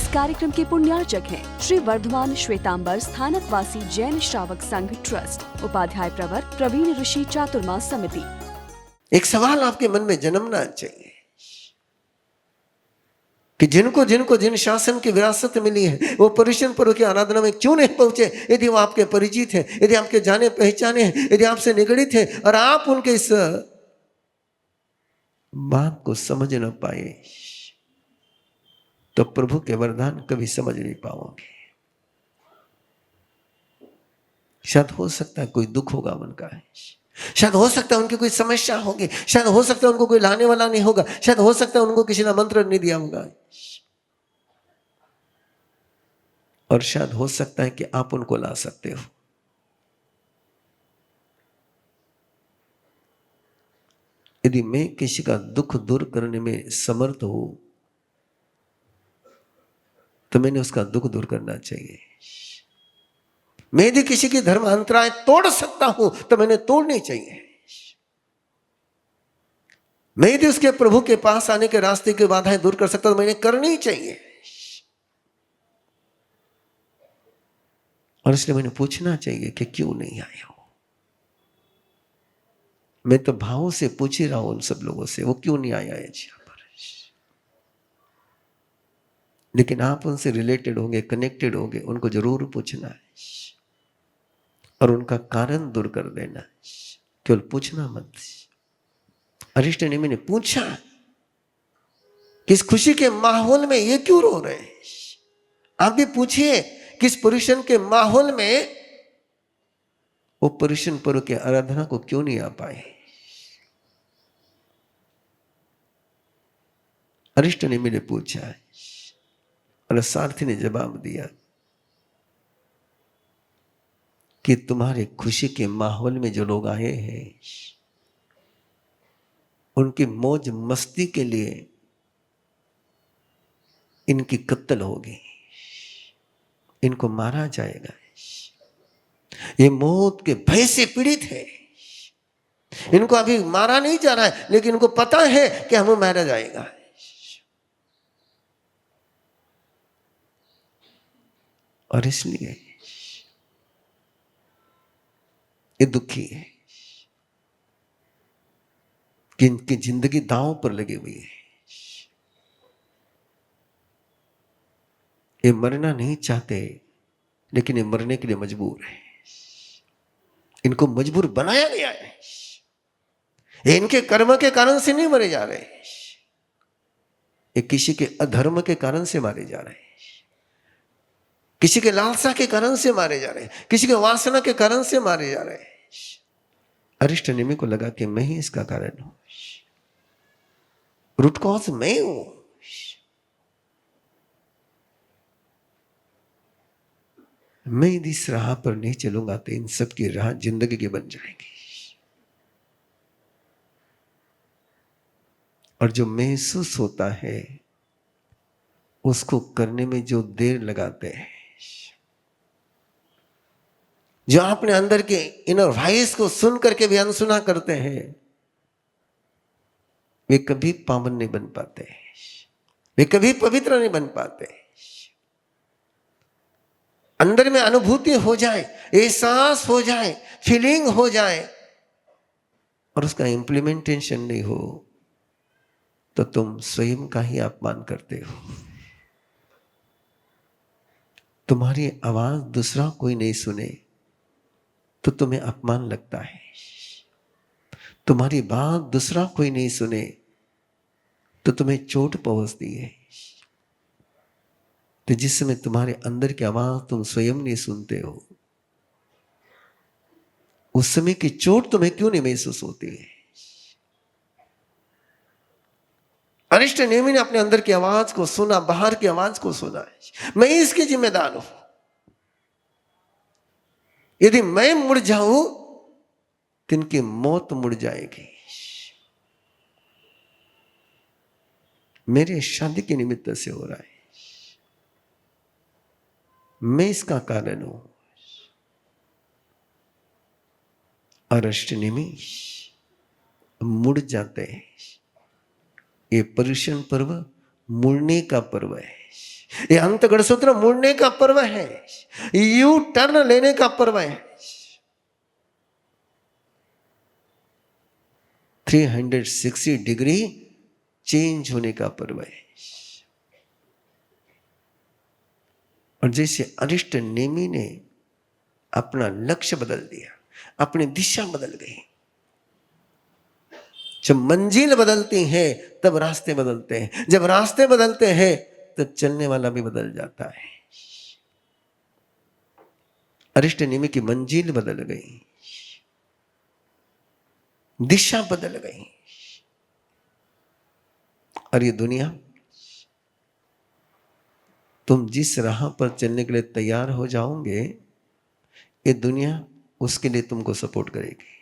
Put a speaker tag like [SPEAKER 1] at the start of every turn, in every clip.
[SPEAKER 1] कार्यक्रम के पुण्यार्चक हैं श्री वर्धमान श्वेतांबर स्थानकवासी जैन श्रावक संघ ट्रस्ट, उपाध्याय प्रवर प्रवीण ऋषि चातुर्मास समिति।
[SPEAKER 2] एक सवाल आपके मन में जन्मना चाहिए कि जिन शासन की विरासत मिली है वो पर्युषण पर्व की आराधना में क्यों नहीं पहुंचे। यदि वो आपके परिचित है, यदि आपके जाने पहचाने हैं, यदि आपसे निगड़ित है और आप उनके इस बात को समझ न पाए तो प्रभु के वरदान कभी समझ नहीं पाओगे। शायद हो सकता है कोई दुख होगा उनका, शायद हो सकता है उनकी कोई समस्या होगी, शायद हो सकता है उनको कोई लाने वाला नहीं होगा, शायद हो सकता है उनको किसी ने मंत्र नहीं दिया होगा, और शायद हो सकता है कि आप उनको ला सकते हो। यदि मैं किसी का दुख दूर करने में समर्थ हूं तो मैंने उसका दुख दूर करना चाहिए। मैं यदि किसी की धर्म अंतराय तोड़ सकता हूं तो मैंने तोड़नी चाहिए। मैं यदि उसके प्रभु के पास आने के रास्ते की बाधाएं दूर कर सकता हूं तो मैंने करनी चाहिए। और इसलिए मैंने पूछना चाहिए कि क्यों नहीं आए हो। मैं तो भाव से पूछ ही रहा हूं उन सब लोगों से, वो क्यों नहीं आया है यहां पर। लेकिन आप उनसे रिलेटेड होंगे, कनेक्टेड होंगे, उनको जरूर पूछना है और उनका कारण दूर कर देना। केवल पूछना मत। अरिष्ट ने मैंने पूछा किस खुशी के माहौल में ये क्यों रो रहे हैं। आप भी पूछिए किस पर्युषण के माहौल में वो पर्युषण पर्व के आराधना को क्यों नहीं आ पाए। अरिष्ट ने मैंने पूछा और सारथी ने जवाब दिया कि तुम्हारे खुशी के माहौल में जो लोग आए हैं उनकी मौज मस्ती के लिए इनकी कत्ल होगी, इनको मारा जाएगा। ये मौत के भय से पीड़ित है। इनको अभी मारा नहीं जा रहा है लेकिन इनको पता है कि हमें मारा जाएगा। और इसलिए ये दुखी है कि इनकी जिंदगी दांव पर लगी हुई है। ये मरना नहीं चाहते लेकिन ये मरने के लिए मजबूर है। इनको मजबूर बनाया गया है। ये इनके कर्म के कारण से नहीं मरे जा रहे, ये किसी के अधर्म के कारण से मारे जा रहे हैं, किसी के लालसा के कारण से मारे जा रहे हैं, किसी के वासना के कारण से मारे जा रहे हैं। अरिष्ट नेमि को लगा कि मैं ही इसका कारण हूं, रूट कॉज मैं हूं। मैं यदि इस राह पर नहीं चलूंगा तो इन सब की राह जिंदगी की बन जाएगी। और जो महसूस होता है उसको करने में जो देर लगाते हैं, जो अपने अंदर के इनर वॉइस को सुन करके भी अनसुना करते हैं, वे कभी पावन नहीं बन पाते, वे कभी पवित्र नहीं बन पाते। अंदर में अनुभूति हो जाए, एहसास हो जाए, फीलिंग हो जाए और उसका इंप्लीमेंटेशन नहीं हो तो तुम स्वयं का ही अपमान करते हो। तुम्हारी आवाज दूसरा कोई नहीं सुने तो तुम्हें अपमान लगता है। तुम्हारी बात दूसरा कोई नहीं सुने तो तुम्हें चोट पहुंचती है। तो जिस समय तुम्हारे अंदर की आवाज तुम स्वयं नहीं सुनते हो उस समय की चोट तुम्हें क्यों नहीं महसूस होती है। अरिष्ट नेमि ने अपने अंदर की आवाज को सुना, बाहर की आवाज को सुना। मैं इसकी जिम्मेदार हूं। यदि मैं मुड़ जाऊं तो इनकी मौत मुड़ जाएगी। मेरे शादी के निमित्त से हो रहा है, मैं इसका कारण हूं। अरिष्ट नेमि मुड़ जाते हैं। ये पर्युषण पर्व मुड़ने का पर्व है। ये अंतगढ़ सूत्र मुड़ने का पर्व है, यू टर्न लेने का पर्व है, 360 डिग्री चेंज होने का पर्व है। और जैसे अरिष्ट नेमी ने अपना लक्ष्य बदल दिया, अपनी दिशा बदल गई। जब मंजिल बदलती है तब रास्ते बदलते हैं, जब रास्ते बदलते हैं तब चलने वाला भी बदल जाता है। अरिष्ट नेमी की मंजिल बदल गई, दिशा बदल गई, और ये दुनिया, तुम जिस राह पर चलने के लिए तैयार हो जाओगे, ये दुनिया उसके लिए तुमको सपोर्ट करेगी।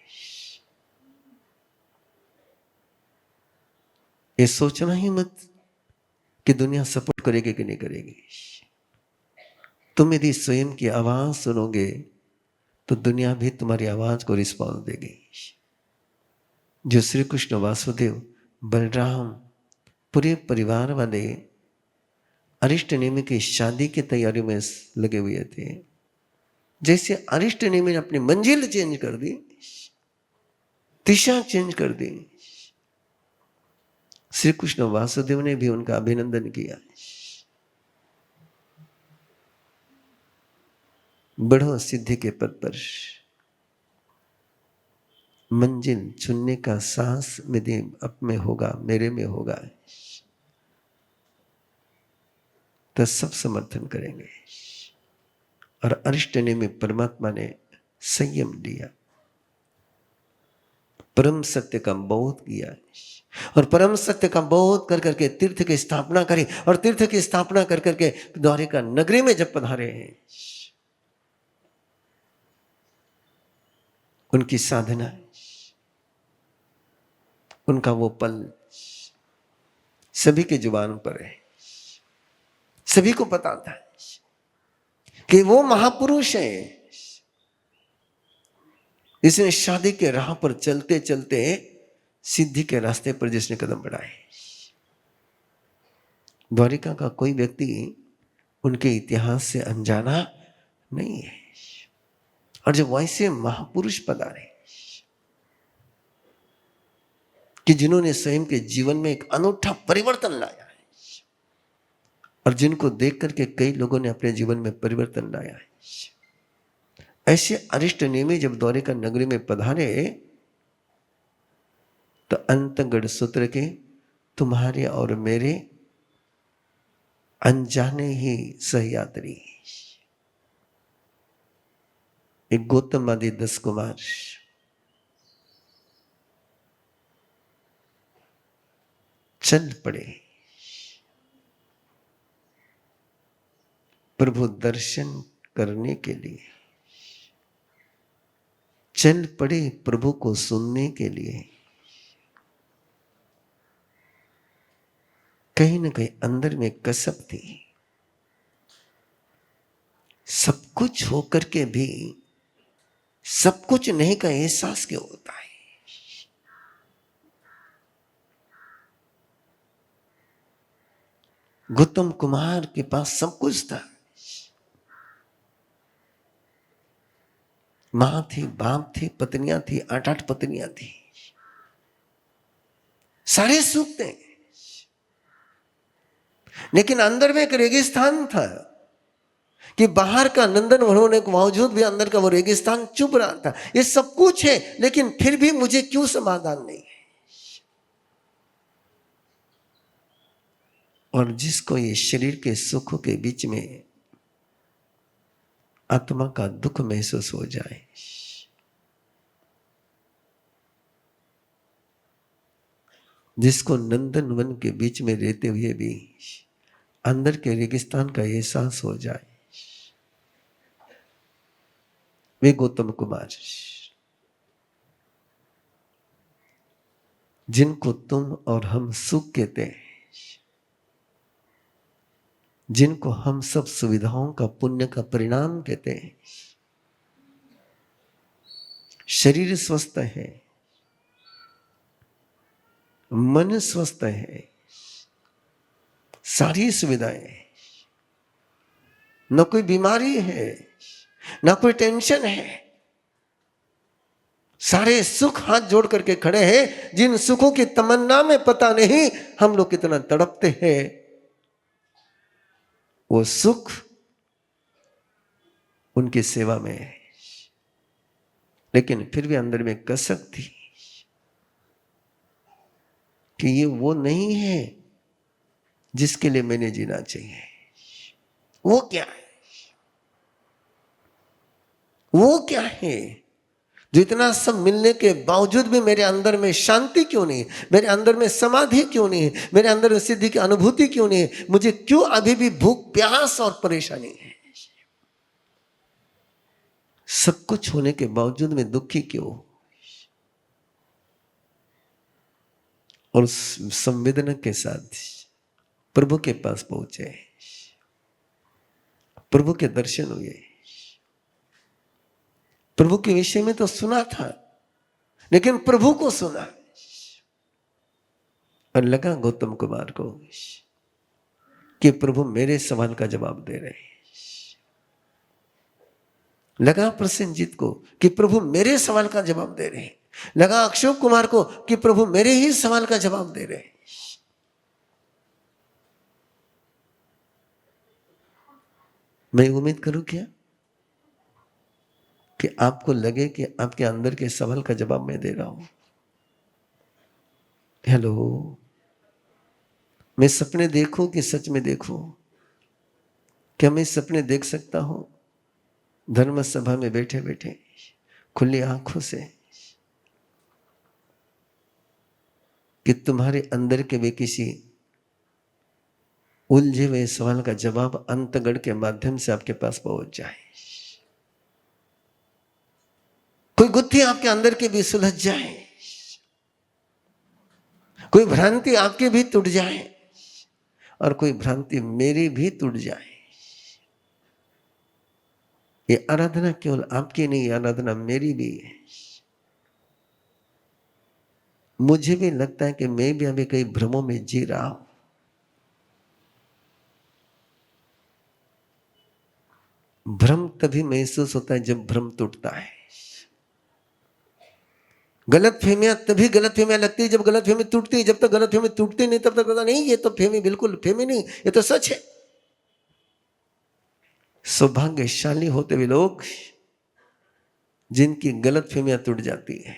[SPEAKER 2] ये सोचना ही मत कि दुनिया सपोर्ट करेगी कि नहीं करेगी। तुम यदि स्वयं की आवाज सुनोगे तो दुनिया भी तुम्हारी आवाज को रिस्पॉन्स देगी। जो श्री कृष्ण, वासुदेव, बलराम, पूरे परिवार वाले अरिष्ट नेमी की शादी की तैयारी में लगे हुए थे, जैसे अरिष्ट नेमी ने अपनी मंजिल चेंज कर दी, दिशा चेंज कर दी, श्री कृष्ण वासुदेव ने भी उनका अभिनंदन किया। बढ़ो सिद्धि के पद पर, मंजिल चुनने का साहस मेरे अब में होगा, मेरे में होगा, तो सब समर्थन करेंगे। और अरिष्ट नेमी परमात्मा ने संयम दिया, परम सत्य का बोध किया, और परम सत्य का बोध कर करके तीर्थ की स्थापना करी, और तीर्थ की स्थापना कर करके द्वारिका नगरी में जब पधारे हैं, उनकी साधना, उनका वो पल सभी के जुबान पर है, सभी को पता था कि वो महापुरुष है जिसने शादी के राह पर चलते चलते सिद्धि के रास्ते पर जिसने कदम बढ़ाए। द्वारिका का कोई व्यक्ति उनके इतिहास से अनजाना नहीं है। और जब वैसे महापुरुष पधारे कि जिन्होंने स्वयं के जीवन में एक अनूठा परिवर्तन लाया है, और जिनको देख करके कई लोगों ने अपने जीवन में परिवर्तन लाया है, ऐसे अरिष्ट नेमी जब द्वारिका नगरी में पधारे तो अंतगढ़ सूत्र के तुम्हारे और मेरे अनजाने ही सहयात्री, एक गौतम आदि 10 कुमार चल पड़े प्रभु दर्शन करने के लिए, चल पड़े प्रभु को सुनने के लिए। कहीं ना कहीं अंदर में कसक थी, सब कुछ होकर के भी सब कुछ नहीं का एहसास क्यों होता है। गौतम कुमार के पास सब कुछ था, मां थी, बाप थी, पत्नियां थी, 8-8 पत्नियां थी, सारे सुख थे, लेकिन अंदर में एक रेगिस्तान था कि बाहर का नंदन होने के बावजूद भी अंदर का वो रेगिस्तान चुभ रहा था। ये सब कुछ है लेकिन फिर भी मुझे क्यों समाधान नहीं है। और जिसको ये शरीर के सुखों के बीच में आत्मा का दुख महसूस हो जाए, जिसको नंदन वन के बीच में रहते हुए भी अंदर के रेगिस्तान का एहसास हो जाए, वे गौतम कुमार जिनको तुम और हम सुख कहते हैं, जिनको हम सब सुविधाओं का पुण्य का परिणाम कहते हैं। शरीर स्वस्थ है, मन स्वस्थ है, सारी सुविधाएं, न कोई बीमारी है, ना कोई टेंशन है। सारे सुख हाथ जोड़ करके खड़े हैं। जिन सुखों की तमन्ना में पता नहीं हम लोग कितना तड़पते हैं, वो सुख उनकी सेवा में है। लेकिन फिर भी अंदर में कसक थी कि ये वो नहीं है जिसके लिए मैंने जीना चाहिए। वो क्या है? वो क्या है जो इतना सब मिलने के बावजूद भी मेरे अंदर में शांति क्यों नहीं, मेरे अंदर में समाधि क्यों नहीं, मेरे अंदर में सिद्धि की अनुभूति क्यों नहीं, मुझे क्यों अभी भी भूख प्यास और परेशानी है? सब कुछ होने के बावजूद में दुखी क्यों? और संवेदना के साथ प्रभु के पास पहुंचे, प्रभु के दर्शन हुए। प्रभु के विषय में तो सुना था, लेकिन प्रभु को सुना और लगा गौतम कुमार को कि प्रभु मेरे सवाल का जवाब दे रहे हैं। लगा प्रसेनजीत को कि प्रभु मेरे सवाल का जवाब दे रहे हैं। लगा अशोक कुमार को कि प्रभु मेरे ही सवाल का जवाब दे रहे हैं। मैं उम्मीद करूं क्या कि आपको लगे कि आपके अंदर के सवाल का जवाब मैं दे रहा हूं। हेलो, मैं सपने देखूं कि सच में देखूं? क्या मैं सपने देख सकता हूं धर्म सभा में बैठे बैठे खुली आंखों से कि तुम्हारे अंदर के वे किसी उलझे हुए सवाल का जवाब अंतगढ़ के माध्यम से आपके पास पहुंच जाए, कोई गुत्थी आपके अंदर के भी सुलझ जाए, कोई भ्रांति आपके भी टूट जाए और कोई भ्रांति मेरी भी टूट जाए। ये आराधना केवल आपकी नहीं, आराधना मेरी भी है। मुझे भी लगता है कि मैं भी अभी कई भ्रमों में जी रहा हूं। भ्रम तभी महसूस होता है जब भ्रम टूटता है। गलत फहमियां तभी गलत फहमियां लगती है जब गलत फहमी टूटती है। जब तक गलत फहमी टूटती नहीं तब तक पता नहीं ये तो फहमी बिल्कुल फहमी नहीं, ये तो सच है। सौभाग्यशाली होते हुए लोग जिनकी गलत फहमियां टूट जाती है।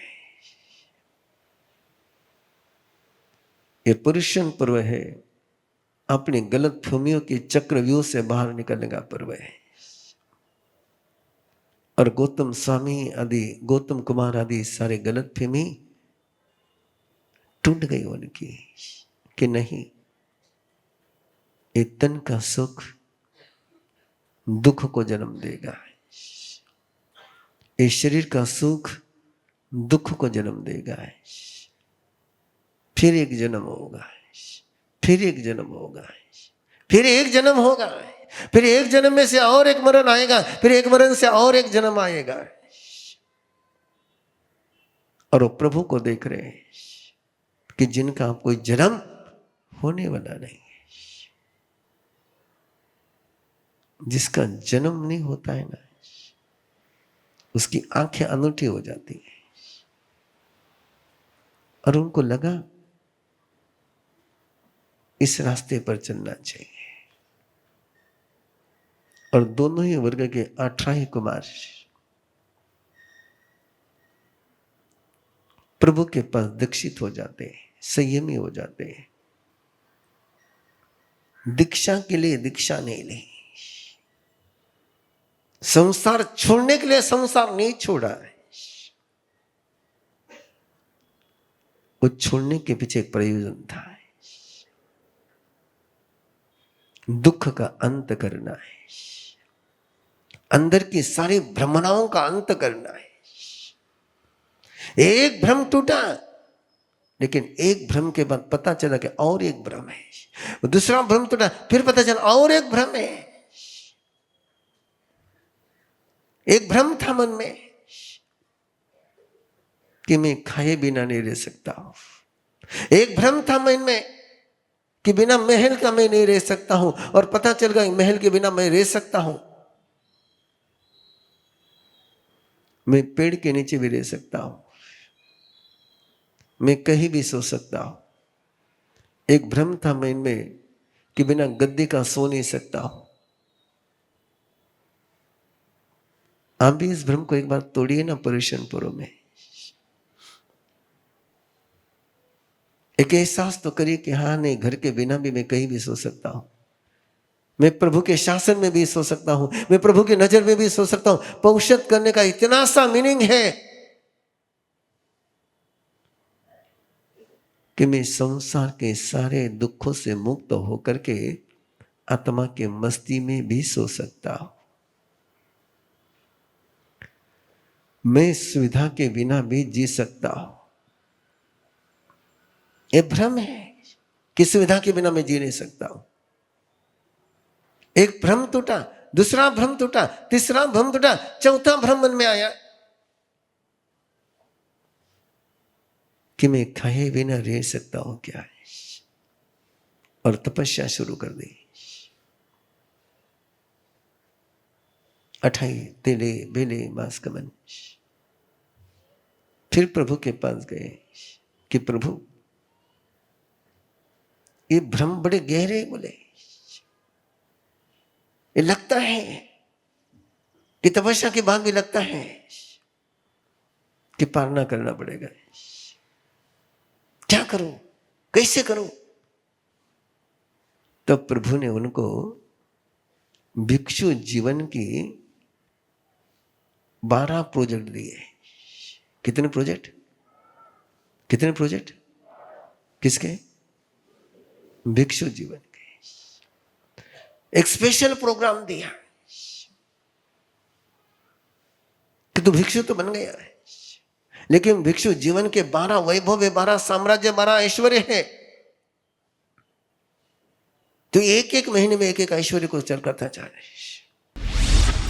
[SPEAKER 2] ये पुरुषन पर्व है, अपनी गलत फहमियों की चक्रव्यूह से बाहर निकलने का पर्व है। और गौतम स्वामी आदि, गौतम कुमार आदि सारे गलत फहमी टूट गई उनकी कि नहीं, ये तन का सुख दुख को जन्म देगा, ये शरीर का सुख दुख को जन्म देगा। फिर एक जन्म होगा, फिर एक जन्म होगा, फिर एक जन्म होगा, फिर एक जन्म में से और एक मरण आएगा, फिर एक मरण से और एक जन्म आएगा। और वो प्रभु को देख रहे हैं कि जिनका कोई जन्म होने वाला नहीं है। जिसका जन्म नहीं होता है ना, उसकी आंखें अनूठी हो जाती है। और उनको लगा इस रास्ते पर चलना चाहिए। और दोनों ही वर्ग के 18 कुमार प्रभु के पास दीक्षित हो जाते हैं, संयमी हो जाते हैं। दीक्षा के लिए दीक्षा नहीं ली, संसार छोड़ने के लिए संसार नहीं छोड़ा है। वो छोड़ने के पीछे एक प्रयोजन था, दुख का अंत करना है, अंदर की सारी भ्रमणाओं का अंत करना है। एक भ्रम टूटा, लेकिन एक भ्रम के बाद पता चला कि और एक भ्रम है। दूसरा भ्रम टूटा, फिर पता चला और एक भ्रम है। एक भ्रम था मन में कि मैं खाए बिना नहीं रह सकता हूं। एक भ्रम था मन में कि बिना महल का मैं नहीं रह सकता हूं, और पता चल गया महल के बिना मैं रह सकता हूं, मैं पेड़ के नीचे भी रह सकता हूं, मैं कहीं भी सो सकता हूं। एक भ्रम था मन में कि बिना गद्दे का सो नहीं सकता हूं। आप भी इस भ्रम को एक बार तोड़िए ना पर्युषणपुरों में। एक एहसास तो करिए कि हाँ नहीं, घर के बिना भी मैं कहीं भी सो सकता हूं, मैं प्रभु के शासन में भी सो सकता हूं, मैं प्रभु की नजर में भी सो सकता हूं। पौरुषत्व करने का इतना सा मीनिंग है कि मैं संसार के सारे दुखों से मुक्त होकर के आत्मा के मस्ती में भी सो सकता हूं। मैं सुविधा के बिना भी जी सकता हूं। यह भ्रम है कि सुविधा के बिना मैं जी नहीं सकता हूं। एक भ्रम टूटा, दूसरा भ्रम टूटा, तीसरा भ्रम टूटा, चौथा भ्रम मन में आया कि मैं खाए बिना रह सकता हूं क्या, और तपस्या शुरू कर दी। अठाई तेले बेले मास कमन। फिर प्रभु के पास गए कि प्रभु ये भ्रम बड़े गहरे, बोले ये लगता है कि तपस्या के बाद भी लगता है कि पालना करना पड़ेगा। क्या करूं, कैसे करूं? तब प्रभु ने उनको भिक्षु जीवन की 12 प्रोजेक्ट दिए। कितने प्रोजेक्ट? कितने प्रोजेक्ट? किसके? भिक्षु जीवन के। एक स्पेशल प्रोग्राम दिया कि तू भिक्षु तो बन गया है, लेकिन भिक्षु जीवन के 12 वैभव है, 12 साम्राज्य, 12 ऐश्वर्य है। तो एक एक महीने में एक एक ऐश्वर्य को चल करता जा रहे।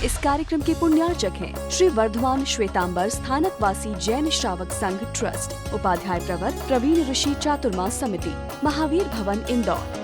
[SPEAKER 1] इस कार्यक्रम के पुण्यार्चक हैं श्री वर्धमान श्वेतांबर स्थानकवासी जैन श्रावक संघ ट्रस्ट, उपाध्याय प्रवर प्रवीण ऋषि चातुर्मास समिति, महावीर भवन इंदौर।